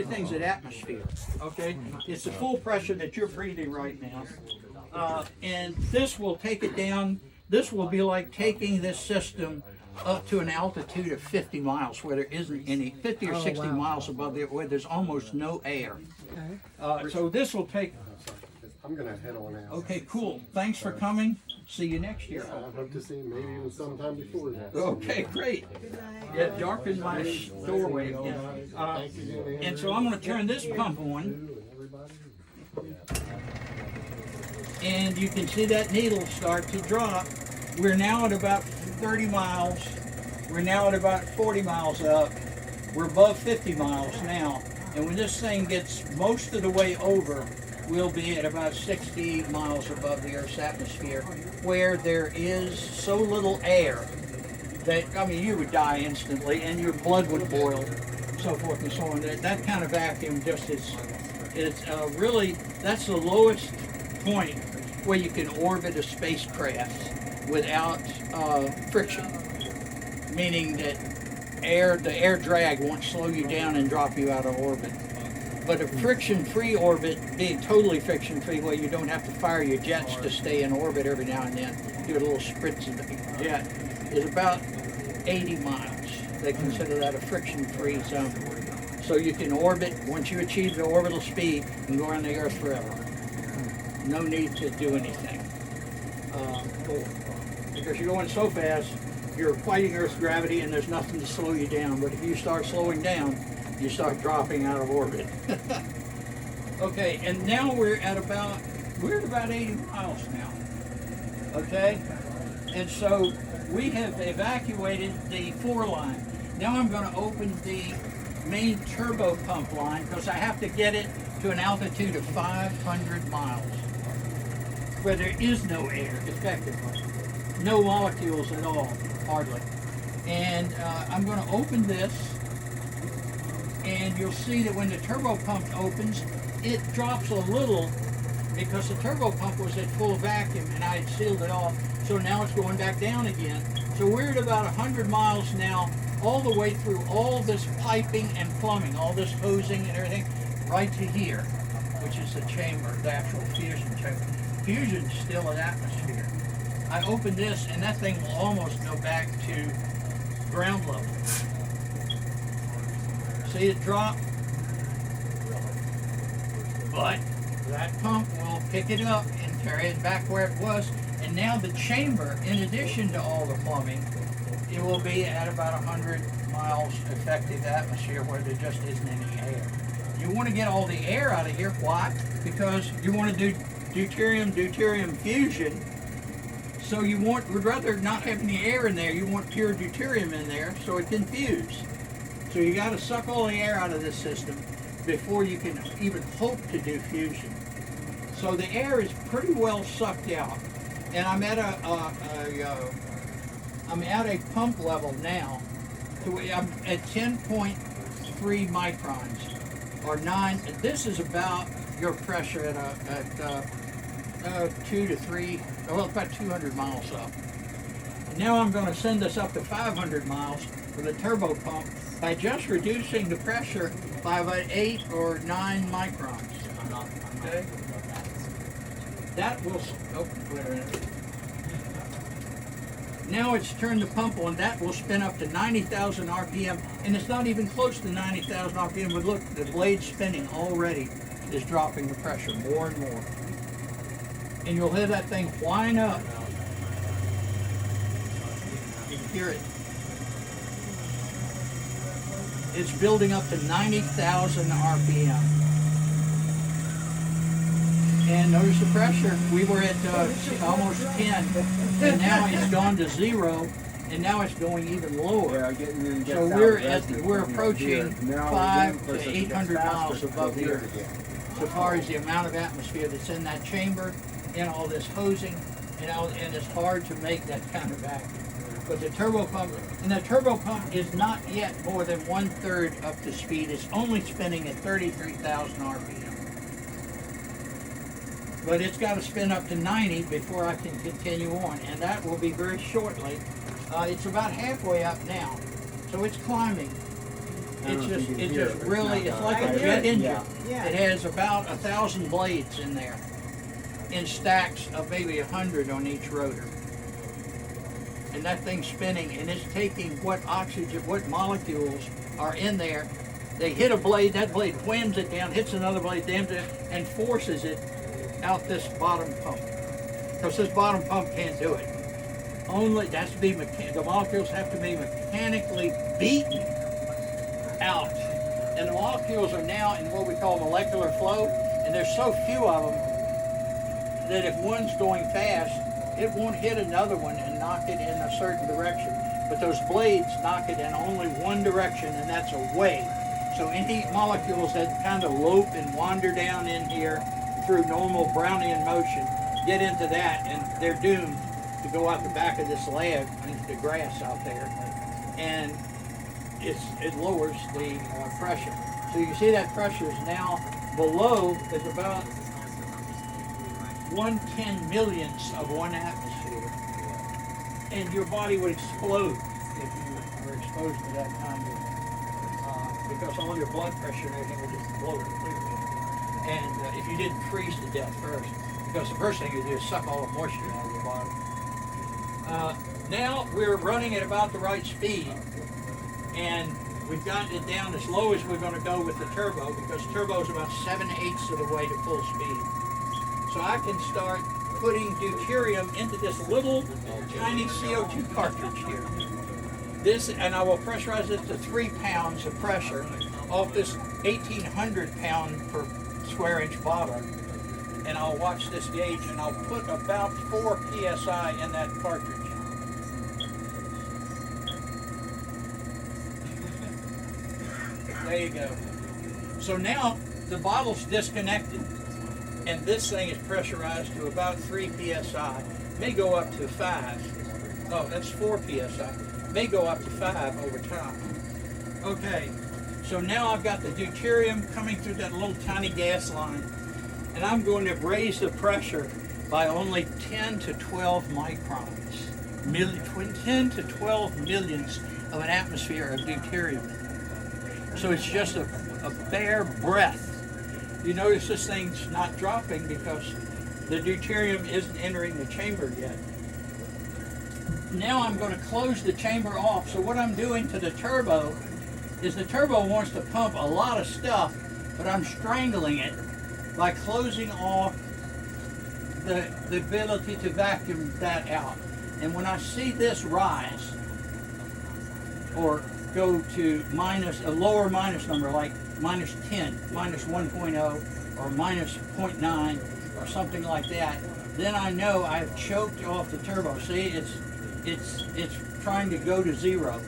Everything's at atmosphere, okay? It's the full pressure that you're breathing right now. And this will take it down. This will be like taking this system up to an altitude of 50 miles where there isn't any, 50 or 60 miles above there where there's almost no air. So this will take... I'm going to head on out. Okay, cool. Thanks for coming. See you next year. I hope to see you maybe even sometime before that. Okay, great. Yeah, darken my doorway. And so I'm going to turn this pump on. And you can see that needle start to drop. We're now at about 30 miles. We're now at about 40 miles up. We're above 50 miles now. And when this thing gets most of the way over, we'll be at about 60 miles above the Earth's atmosphere, where there is so little air that, I mean, you would die instantly and your blood would boil, so forth and so on. That kind of vacuum just is, it's really, that's the lowest point where you can orbit a spacecraft without friction, meaning that the air drag won't slow you down and drop you out of orbit. But a friction-free orbit, being totally friction-free, where you don't have to fire your jets to stay in orbit every now and then, do a little spritz of the jet, is about 80 miles. They consider that a friction-free zone. So you can orbit, once you achieve the orbital speed, you can go around the Earth forever. No need to do anything. Because you're going so fast, you're fighting Earth's gravity and there's nothing to slow you down. But if you start slowing down, you start dropping out of orbit. Okay, and now we're at about 80 miles now. Okay, and so we have evacuated the 4 line. Now I'm going to open the main turbo pump line because I have to get it to an altitude of 500 miles where there is no air, effectively. No molecules at all, hardly. And I'm going to open this. And you'll see that when the turbo pump opens, it drops a little because the turbo pump was at full vacuum and I had sealed it off. So now it's going back down again. So we're at about 100 miles now, all the way through all this piping and plumbing, all this hosing and everything, right to here, which is the chamber, the actual fusion chamber. Fusion's still an atmosphere. I open this and that thing will almost go back to ground level. See it drop? But that pump will pick it up and carry it back where it was. And now the chamber, in addition to all the plumbing, it will be at about 100 miles effective atmosphere where there just isn't any air. You want to get all the air out of here. Why? Because you want to do deuterium fusion. So you would rather not have any air in there. You want pure deuterium in there so it can fuse. So you got to suck all the air out of this system before you can even hope to do fusion. So the air is pretty well sucked out, and I'm at a pump level now. I'm at 10.3 microns, or 9. This is about your pressure at 2 to 3, well, about 200 miles up. And now I'm going to send this up to 500 miles with a turbo pump by just reducing the pressure by about 8 or 9 microns. Okay? That will, wait a minute. Now it's turned the pump on, that will spin up to 90,000 RPM, and it's not even close to 90,000 RPM, but look, the blade spinning already is dropping the pressure more and more. And you'll hear that thing whine up. You can hear it. It's building up to 90,000 RPM. And notice the pressure. We were at almost 10, and now it's gone to 0, and now it's going even lower. So we're approaching 500 to 800 miles above the Earth, so far as the amount of atmosphere that's in that chamber, and all this hosing, and it's hard to make that kind of vacuum. But the turbo pump, and the turbo pump is not yet more than 1/3 up to speed. It's only spinning at 33,000 RPM. But it's got to spin up to 90 before I can continue on, and that will be very shortly. It's about halfway up now, so it's climbing. It's just really, it's like a jet engine. It has about 1,000 blades in there, in stacks of maybe 100 on each rotor. And that thing's spinning, and it's taking what oxygen, what molecules are in there. They hit a blade, that blade whams it down, hits another blade, dams it, and forces it out this bottom pump. Because this bottom pump can't do it. Only, that's to be, the molecules have to be mechanically beaten out. And the molecules are now in what we call molecular flow, and there's so few of them that if one's going fast, it won't hit another one and knock it in a certain direction. But those blades knock it in only one direction, and that's away. So any molecules that kind of lope and wander down in here through normal Brownian motion get into that, and they're doomed to go out the back of this lab into the grass out there. And it lowers the pressure. So you see that pressure is now below, is about 1/10,000,000th of one atmosphere. And your body would explode if you were exposed to that kind of, because all your blood pressure and everything would just blow completely. And if you didn't freeze to death first, because the first thing you do is suck all the moisture out of your body. Now we're running at about the right speed, and we've gotten it down as low as we're going to go with the turbo, because turbo is about 7/8 of the way to full speed. So I can start putting deuterium into this little tiny CO2 cartridge here. This, and I will pressurize it to 3 pounds of pressure off this 1,800 pound per square inch bottle. And I'll watch this gauge, and I'll put about 4 psi in that cartridge. There you go. So now the bottle's disconnected, and this thing is pressurized to about 3 psi. May go up to 5. Oh, that's 4 psi. May go up to 5 over time. Okay, so now I've got the deuterium coming through that little tiny gas line, and I'm going to raise the pressure by only 10 to 12 microns, 10 to 12 millionths of an atmosphere of deuterium. So it's just a bare breath. You notice this thing's not dropping because the deuterium isn't entering the chamber yet. Now I'm going to close the chamber off. So what I'm doing to the turbo is the turbo wants to pump a lot of stuff, but I'm strangling it by closing off the ability to vacuum that out. And when I see this rise, or go to a lower minus number, like minus 10, minus 1.0, or minus 0.9, or something like that, then I know I've choked off the turbo. See, it's trying to go to 0.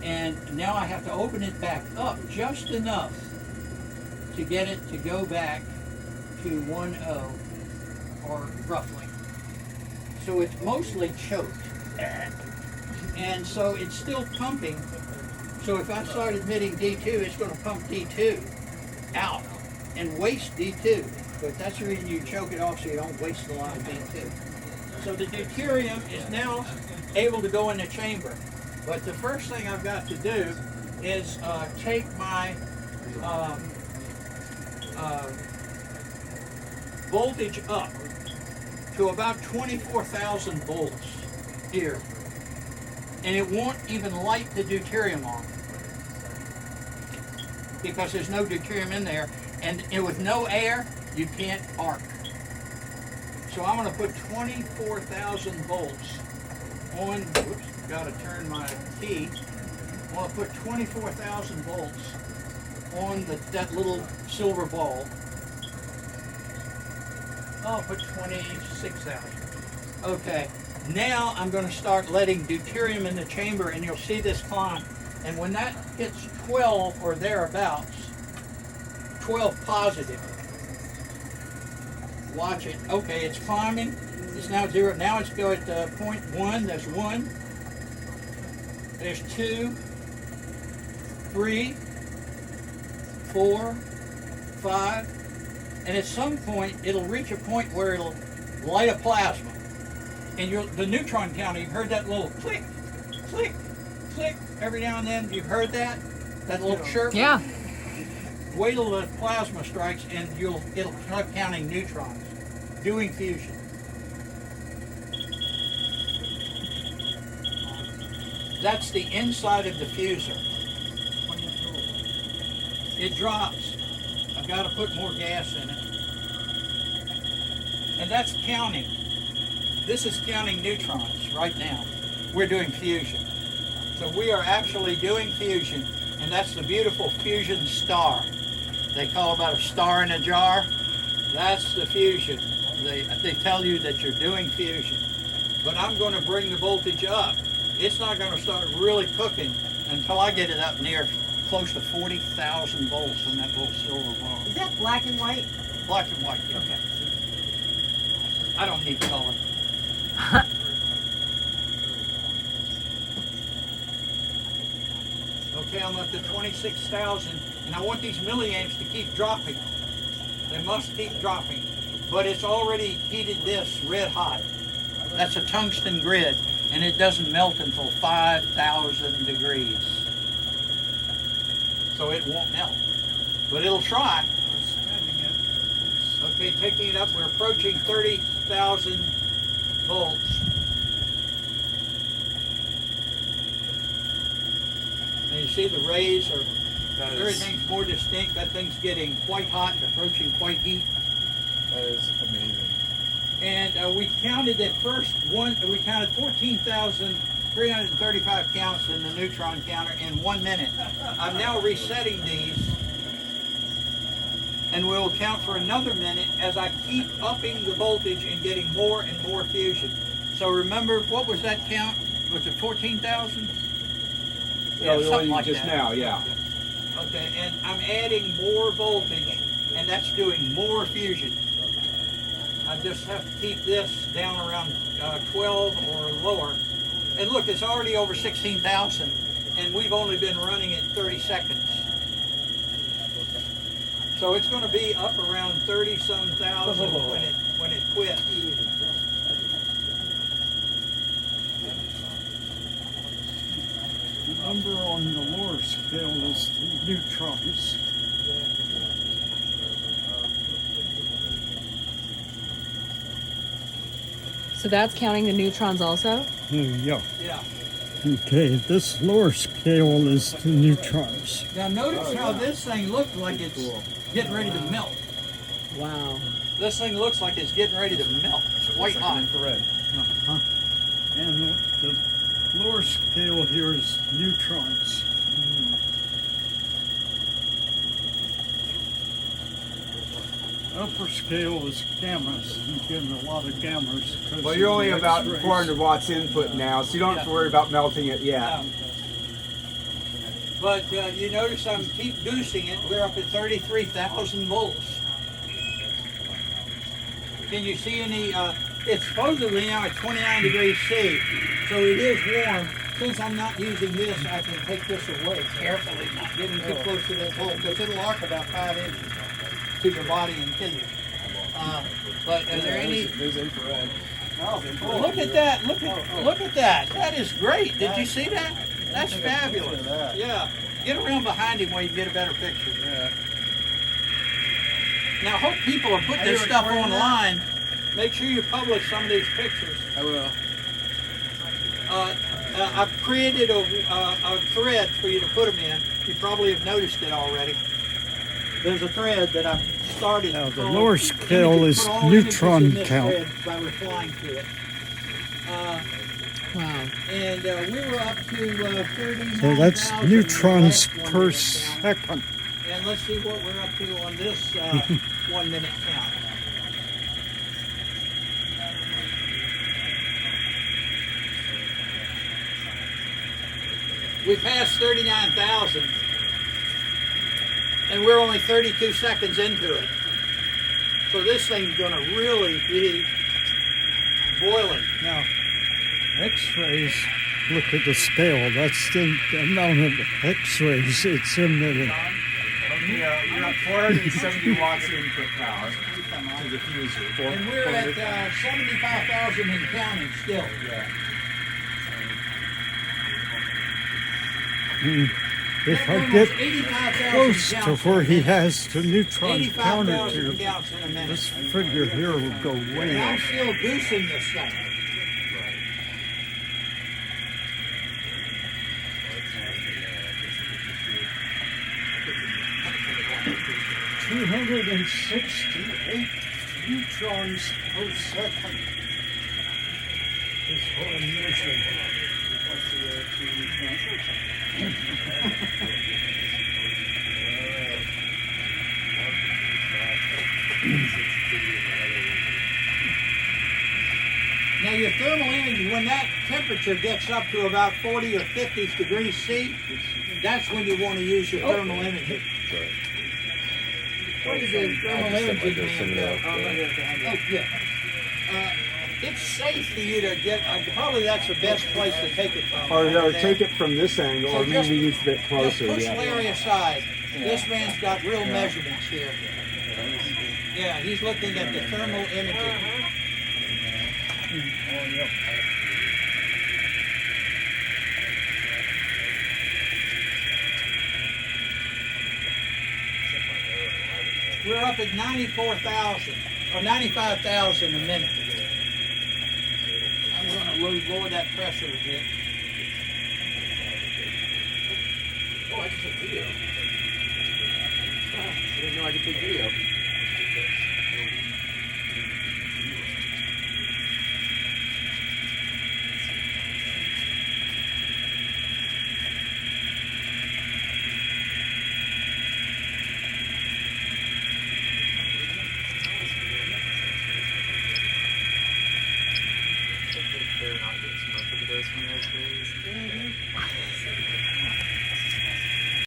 And now I have to open it back up just enough to get it to go back to 1.0, or roughly. So it's mostly choked. And so it's still pumping. So if I start emitting D2, it's going to pump D2 out and waste D2. But that's the reason you choke it off, so you don't waste a lot of D2. So the deuterium is now able to go in the chamber. But the first thing I've got to do is take my voltage up to about 24,000 volts here. And it won't even light the deuterium on, because there's no deuterium in there, and with no air, you can't arc. So I'm going to put 24,000 volts on, whoops, got to turn my key. I'm going to put 24,000 volts on that little silver ball. I'll put 26,000. Okay. Now I'm going to start letting deuterium in the chamber, and you'll see this climb. And when that hits 12 or thereabouts, 12 positive, watch it. Okay, it's climbing. It's now 0. Now it's going at 0.1. There's 1. There's 2, 3, 4, 5. And at some point, it'll reach a point where it'll light a plasma. And the neutron counter, you've heard that little click, click, click every now and then. You've heard that? That little chirp? Yeah. Wait till the plasma strikes and it'll start counting neutrons, doing fusion. That's the inside of the fusor. It drops. I've got to put more gas in it. And that's counting. This is counting neutrons right now. We're doing fusion. So we are actually doing fusion, and that's the beautiful fusion star. They call that a star in a jar. That's the fusion. They tell you that you're doing fusion. But I'm going to bring the voltage up. It's not going to start really cooking until I get it up near close to 40,000 volts on that little silver bar. Is that black and white? Black and white, yeah. Okay. I don't need color. Okay, I'm up to 26,000, and I want these milliamps to keep dropping. They must keep dropping. But it's already heated this red hot. That's a tungsten grid, and it doesn't melt until 5,000 degrees. So it won't melt, but it'll try. Okay, taking it up, we're approaching 30,000 volts. And you see the rays are, everything's more distinct. That thing's getting quite hot, approaching quite heat. That is amazing. And we counted that first one, we counted 14,335 counts in the neutron counter in 1 minute. I'm now resetting these, and we'll count for another minute as I keep upping the voltage and getting more and more fusion. So remember, what was that count? Was it 14,000? Yeah, the one something you like just that. now, yeah. Okay, and I'm adding more voltage, and that's doing more fusion. I just have to keep this down around 12 or lower. And look, it's already over 16,000, and we've only been running it 30 seconds. So it's going to be up around 30-some thousand when it quits. The number on the lower scale is the neutrons. So that's counting the neutrons also? Yeah. Yeah. Okay, this lower scale is the neutrons. Now notice how this thing looks like it's getting ready to melt. Wow. This thing looks like it's getting ready to melt. It's quite hot. Infrared. And the lower scale here is neutrons. Upper scale is gammas. You're getting a lot of gammas. Well, you're only about X-rays. 400 watts input now, so you don't have to worry about melting it yet. But you notice I'm keep boosting it. We're up at 33,000 volts. Can you see any? It's supposedly now at 29 degrees C, so it is warm. Since I'm not using this, I can take this away carefully, not getting too close to that hole, because it'll arc about 5 inches to your body and kill you. But are there any? There's infrared. Oh, look at that! Look at that! That is great. Did you see that? That's fabulous. Yeah. Get around behind him where you can get a better picture. Yeah. Now, I hope people will put this stuff online. Make sure you publish some of these pictures. I will. I've created a thread for you to put them in. You probably have noticed it already. There's a thread that I've started. Now, the called lower scale is Put all images neutron in this count. thread by replying to it. Wow. And we were up to 39,000. So that's in the neutrons last 1 per minute count. second. And let's see what we're up to on this 1 minute count. We passed 39,000, and we're only 32 seconds into it. So this thing's going to really be boiling. Now, X-rays, look at the scale. That's the amount of X-rays it's emitting. You're at 470 watts input power to the fusor. And we're at 75,000 and counting still. Yeah. if I Almost get 85,000 close to counts where in a he minute. has the neutron counter 85,000 to, counts in a minute. this figure here will go way And I'm up. still goosing this thing. 268 neutrons per second is what I'm measuring. Now your thermal imaging, when that temperature gets up to about 40 or 50 degrees C, that's when you want to use your thermal imaging. Where did the thermal imaging man go? Oh, yeah. It's safe for you to get, probably that's the best place to take it from. Or take it from this angle, So or maybe just- it's a bit closer. Push Yeah. Larry aside. This man's got real measurements here. Yeah, he's looking at the thermal imaging. We're up at 94,000 or 95,000 a minute. I'm going to lower that pressure a bit. Oh, I can take video. I didn't know I could take video.